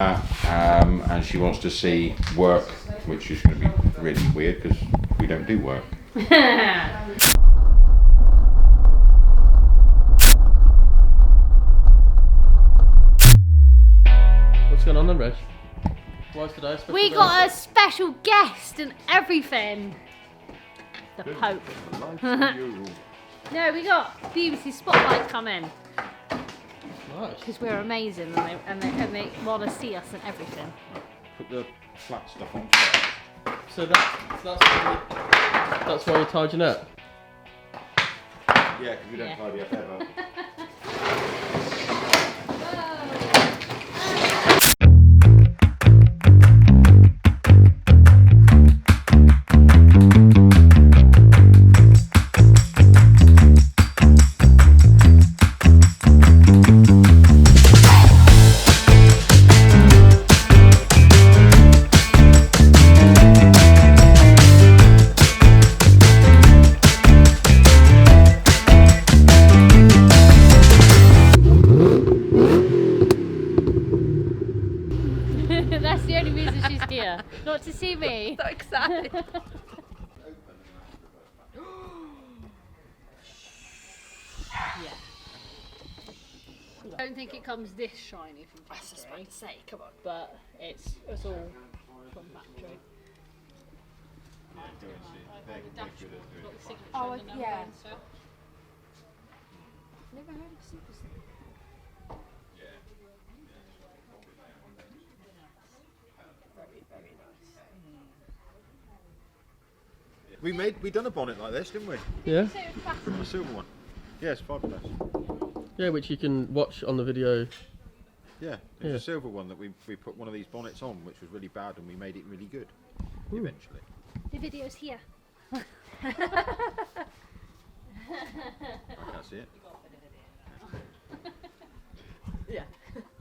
And she wants to see work, which is going to be really weird because we don't do work. What's going on then, Reg? Why's today a special We got a special guest and everything. The Pope. No, we got BBC Spotlight come in. Nice. Because we're amazing and they want to see us and everything. Put the flat stuff on. So that's why you tied your net? Yeah, because we don't tidy up ever. That's the only reason she's here. Not to see me. So excited. Yeah. I don't think it comes this shiny from factory. I was just about to say, come on. But it's all from factory. Oh, yeah. Never heard of Super Stick. We done a bonnet like this, didn't we? Yeah. From the silver one. Yes, fabulous. Yeah, which you can watch on the video. Yeah, it was a silver one that we put one of these bonnets on, which was really bad, and we made it really good. Ooh. Eventually. The video's here. I can't see it. Yeah.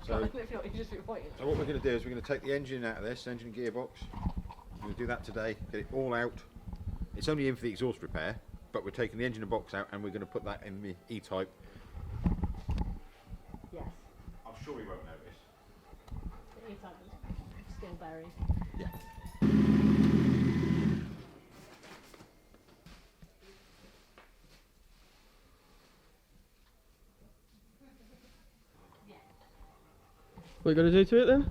So If not, you just be pointing. what we're going to do is we're going to take the engine out of this, engine and gearbox. We're going to do that today, get it all out. It's only in for the exhaust repair, but we're taking the engine and box out and we're going to put that in the E-Type. Yes. I'm sure we won't notice. The E-Type is still buried. Yeah. What are you going to do to it then?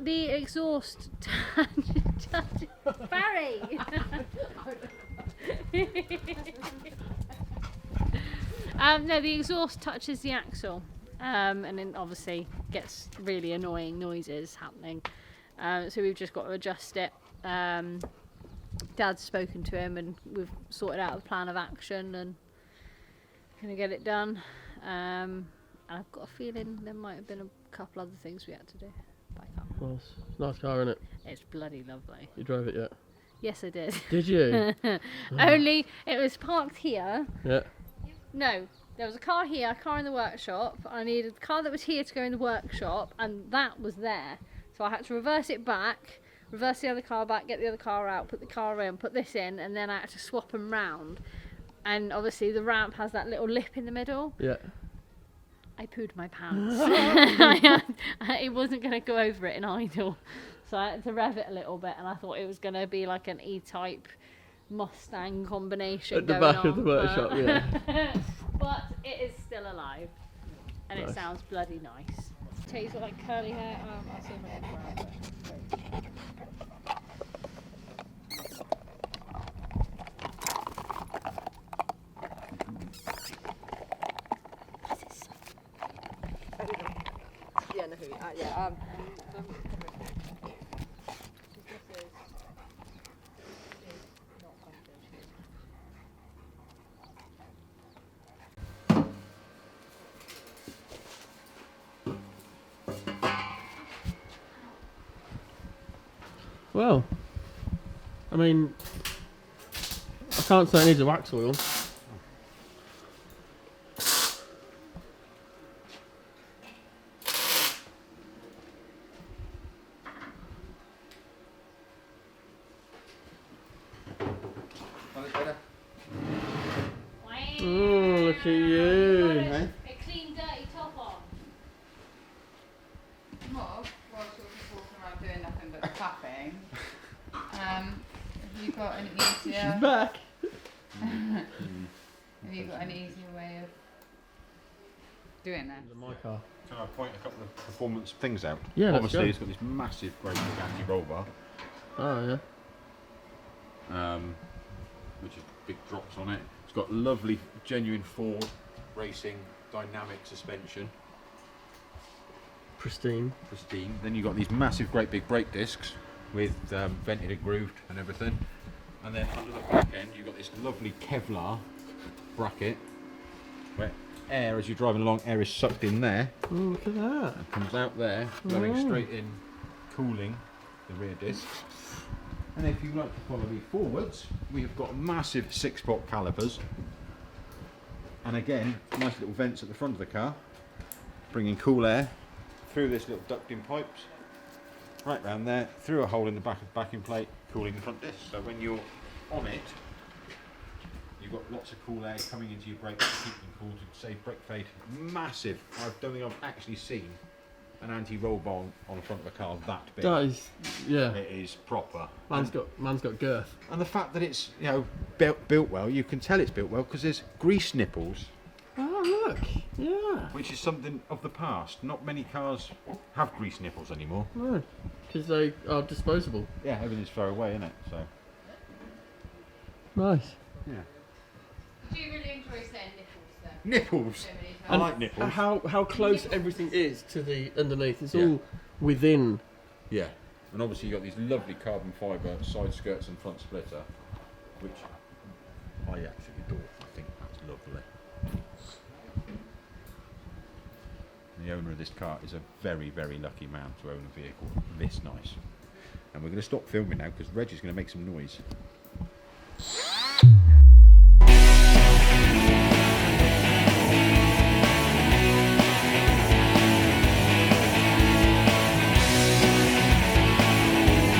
The exhaust Barry. No, the exhaust touches the axle, and then obviously gets really annoying noises happening. So we've just got to adjust it. Dad's spoken to him, and we've sorted out a plan of action, and gonna get it done. And I've got a feeling there might have been a couple other things we had to do. But I can't remember. Nice. It's a nice car, isn't it? It's bloody lovely. You drove it yet? Yes, I did. Did you? Only it was parked here. Yeah. No, there was a car here, a car in the workshop. I needed a car that was here to go in the workshop, and that was there. So I had to reverse it back, reverse the other car back, get the other car out, put the car in, put this in, and then I had to swap them round. And obviously the ramp has that little lip in the middle. Yeah. I pooed my pants. It wasn't going to go over it in idle. So I had to rev it a little bit, and I thought it was going to be like an E-Type Mustang combination At the going back on, of the workshop, yeah. But it is still alive, and Nice. it sounds bloody nice. Tate's got like curly hair. I'll see if I can grab it. Yeah, no, yeah. Well, I mean, I can't say it needs a wax oil. Oh, look at you. A clean, dirty top on. What? tapping. Have you got an She's easier? back. Have you got an easier way of doing that? My car. Can I point a couple of performance things out? Yeah, let's obviously go. it's got this massive great big anti-roll bar, Oh yeah. which is big drops on it. It's got lovely genuine Ford racing dynamic suspension, Pristine. pristine. Then you've got these massive great big brake discs with vented and grooved and everything. And then under the back end you've got this lovely Kevlar bracket where air, as you're driving along, air is sucked in there Oh, look at that. and comes out there, blowing Oh. straight in, cooling the rear discs. And if you like to follow me forwards, we have got massive 6-pot calipers. And again, nice little vents at the front of the car, bringing cool air through this little ducting pipes, right round there, through a hole in the back of the backing plate, cooling the front disc. So when you're on it, you've got lots of cool air coming into your brakes to keep them cool, to save brake fade. Massive. I don't think I've actually seen an anti-roll bar on the front of a car that big. That is, yeah. It is proper. Man's got girth. And the fact that it's, you know, built well, you can tell it's built well because there's grease nipples, Oh look, yeah. which is something of the past. Not many cars have grease nipples anymore. No, because they are disposable. Yeah, everything's throw away, isn't it? So, Nice. yeah. Do you really enjoy saying nipples then? Nipples. So many I times? like nipples. How close everything is to the underneath. It's Yeah. all within. Yeah. And obviously you've got these lovely carbon fibre side skirts and front splitter, which I actually adore. I think that's lovely. The owner of this car is a very, very lucky man to own a vehicle this nice. And we're going to stop filming now because Reg is going to make some noise.